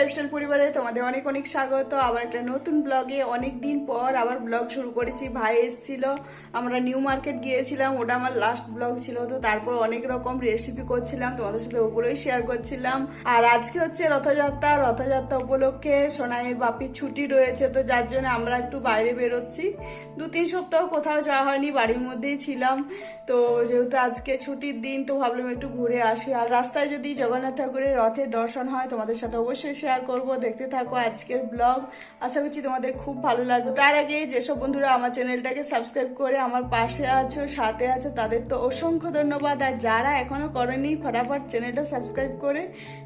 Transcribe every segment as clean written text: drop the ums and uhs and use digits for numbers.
Lifestyle পরিবারে তোমাদের অনেক অনেক স্বাগত। আবার একটা নতুন ব্লগে অনেক দিন পর আবার ব্লগ শুরু করেছি। ভাই এসেছিল, আমরা নিউ মার্কেট গিয়েছিলাম, ওটা আমার লাস্ট ব্লগ ছিল। তো তারপর অনেক রকম রেসিপি করছিলাম, তোমাদের সাথে ওগুলোই শেয়ার করছিলাম। আর আজকে হচ্ছে রথযাত্রা। রথযাত্রা উপলক্ষে সোনাইয়ের বাপির ছুটি রয়েছে, তো যার জন্য আমরা একটু বাইরে বেরোচ্ছি। 2-3 সপ্তাহ কোথাও যাওয়া হয়নি, বাড়ির মধ্যেই ছিলাম। তো যেহেতু আজকে ছুটির দিন, তো ভাবলাম একটু ঘুরে আসি। আর রাস্তায় যদি জগন্নাথ ঠাকুরের রথের দর্শন হয় তোমাদের সাথে অবশ্যই শেয়ার করব। দেখতে থাকো আজকের ব্লগ, আশা করছি তোমাদের খুব ভালো লাগবে। তার আগে যেসব বন্ধুরা আমার চ্যানেলটাকে সাবস্ক্রাইব করে আমার পাশে আছো, সাথে আছো, তাদের তো অসংখ্য ধন্যবাদ। আর যারা এখনো করেনি, ফটাফট চ্যানেলটা সাবস্ক্রাইব করে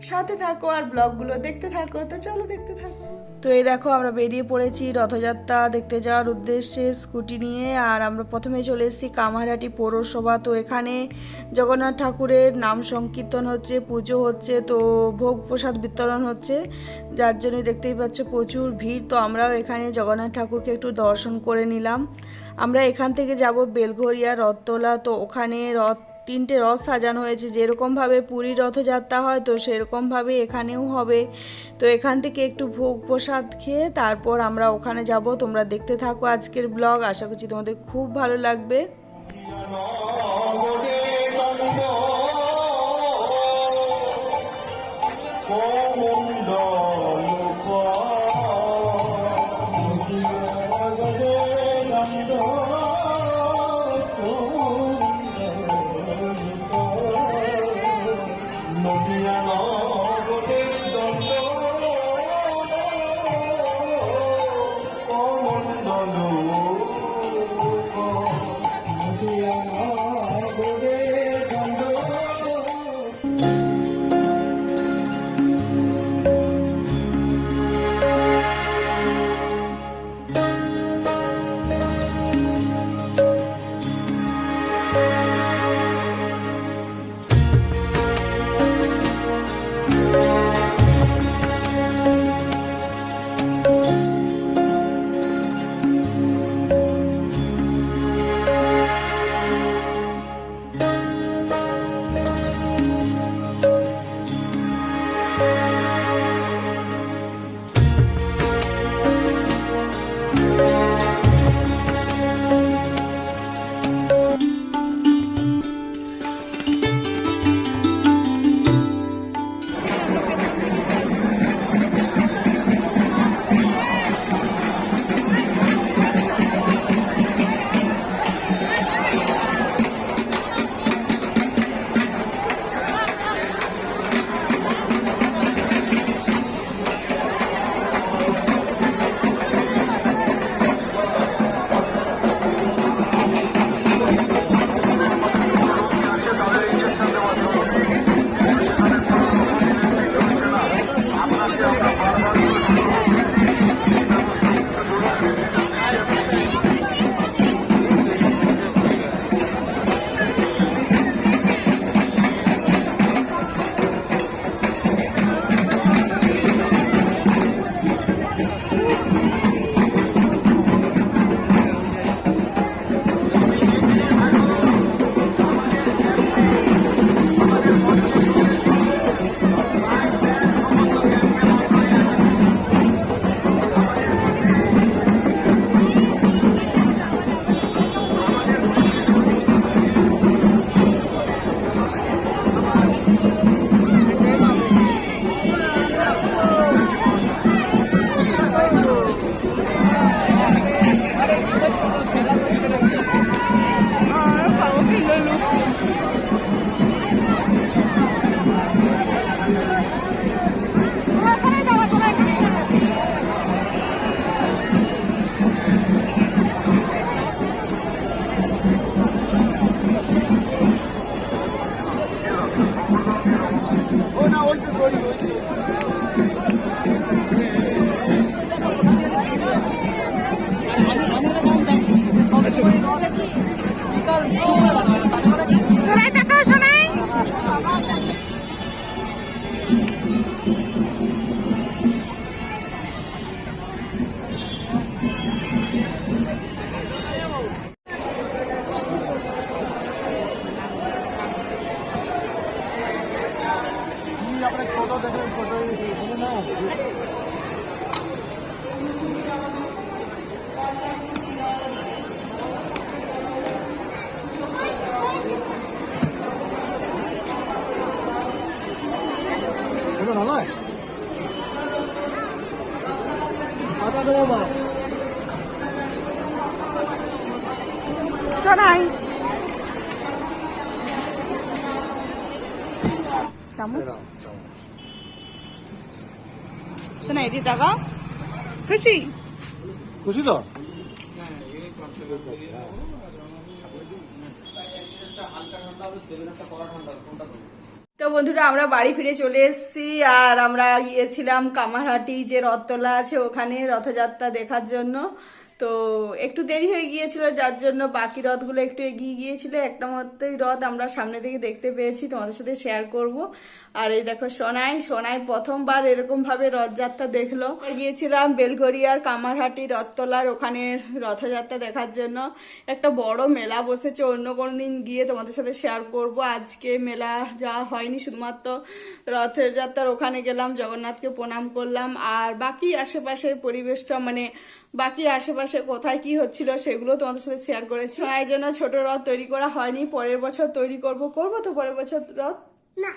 সাথে থাকো আর ব্লগগুলো দেখতে থাকো। তো চলো দেখতে থাকো। তো এই দেখো আমরা বেরিয়ে পড়েছি রথযাত্রা দেখতে যাওয়ার উদ্দেশ্যে স্কুটি নিয়ে। আর আমরা প্রথমে চলে এসেছি কামারহাটি পৌরসভা। তো এখানে জগন্নাথ ঠাকুরের নাম সংকীর্তন হচ্ছে, পুজো হচ্ছে, তো ভোগ প্রসাদ বিতরণ হচ্ছে, যার জন্য দেখতেই পাচ্ছ প্রচুর ভিড়। তো আমরাও এখানে জগন্নাথ ঠাকুরকে একটু দর্শন করে নিলাম। আমরা এখান থেকে যাব বেলঘরিয়া রথতলা। তো ওখানে 3টে রথ সাজানো হয়েছে, যেরকমভাবে পুরীর রথযাত্রা হয় তো সেরকমভাবে এখানেও হবে। তো এখান থেকে একটু ভোগ প্রসাদ খেয়ে তারপর আমরা ওখানে যাব। তোমরা দেখতে থাকো আজকের ব্লগ, আশা করছি তোমাদের খুব ভালো লাগবে। 이거 나와. 받아 들어봐. সোনাই চামচ সোনাই দি টাকা খুশি খুশি তো? তো বন্ধুরা আমরা বাড়ি ফিরে চলে এসেছি আর আমরা গিয়েছিলাম কামারহাটি যে রথতলা আছে ওখানে রথযাত্রা দেখার জন্য। তো একটু দেরি হয়ে গিয়েছিল যার জন্য বাকি রথগুলো একটু এগিয়ে গিয়েছিল, একটা মাত্রই রথ আমরা সামনে থেকে দেখতে পেয়েছি, তোমাদের সাথে শেয়ার করব। আর এই দেখো সোনাই প্রথমবার এরকম ভাবে রথযাত্রা দেখলো। গিয়েছিলাম বেলঘরিয়ার কামারহাটি রথতলার ওখানে রথযাত্রা দেখার জন্য। একটা বড় মেলা বসেছে, অন্য কোনো দিন গিয়ে তোমাদের সাথে শেয়ার করব। আজকে মেলা যাওয়া হয়নি, শুধুমাত্র রথযাত্রার ওখানে গেলাম, জগন্নাথকে প্রণাম করলাম। আর বাকি আশেপাশের পরিবেশটা মানে বাকি আশেপাশে কোথায় কি হচ্ছিল সেগুলো তোমাদের সাথে শেয়ার করেছি। সোনাইয়ের জন্য ছোট রথ তৈরি করা হয়নি, পরের বছর তৈরি করবো তো পরের বছর রথ না।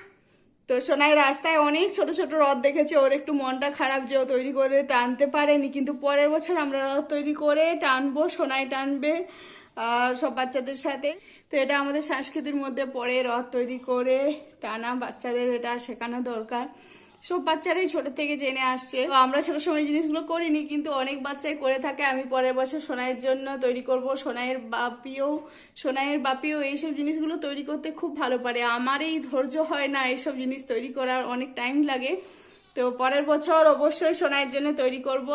তো সোনাই রাস্তায় অনেক ছোট ছোট রথ দেখেছে, ওর একটু মনটা খারাপ যে ও তৈরি করে টানতে পারেনি, কিন্তু পরের বছর আমরা রথ তৈরি করে টানবো, সোনাই টানবে আর সব বাচ্চাদের সাথে। তো এটা আমাদের সংস্কৃতির মধ্যে পড়ে, রথ তৈরি করে টানা বাচ্চাদের এটা শেখানো দরকার। সব বাচ্চারাই ছোট থেকে জেনে আসছে। তো আমরা ছোট সময় জিনিসগুলো করিনি, কিন্তু অনেক বাচ্চাই করে থাকে। আমি পরের বছর সোনাইয়ের জন্য তৈরি করব। সোনাইয়ের বাপিও এইসব জিনিসগুলো তৈরি করতে খুব ভালো পারে। আমার এই ধৈর্য হয় না এইসব জিনিস তৈরি করার, অনেক টাইম লাগে। তো পরের বছর অবশ্যই সোনাইয়ের জন্য তৈরি করব।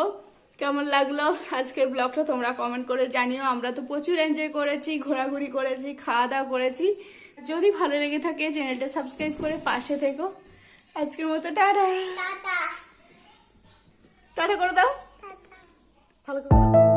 কেমন লাগলো আজকের ব্লগটা তোমরা কমেন্ট করে জানিও। আমরা তো প্রচুর এনজয় করেছি, ঘোরাঘুরি করেছি, খাওয়া দাওয়া করেছি। যদি ভালো লেগে থাকে চ্যানেলটা সাবস্ক্রাইব করে পাশে থেকো। আজকের মতো টাটা টাটা করে দাও, ভালো করে।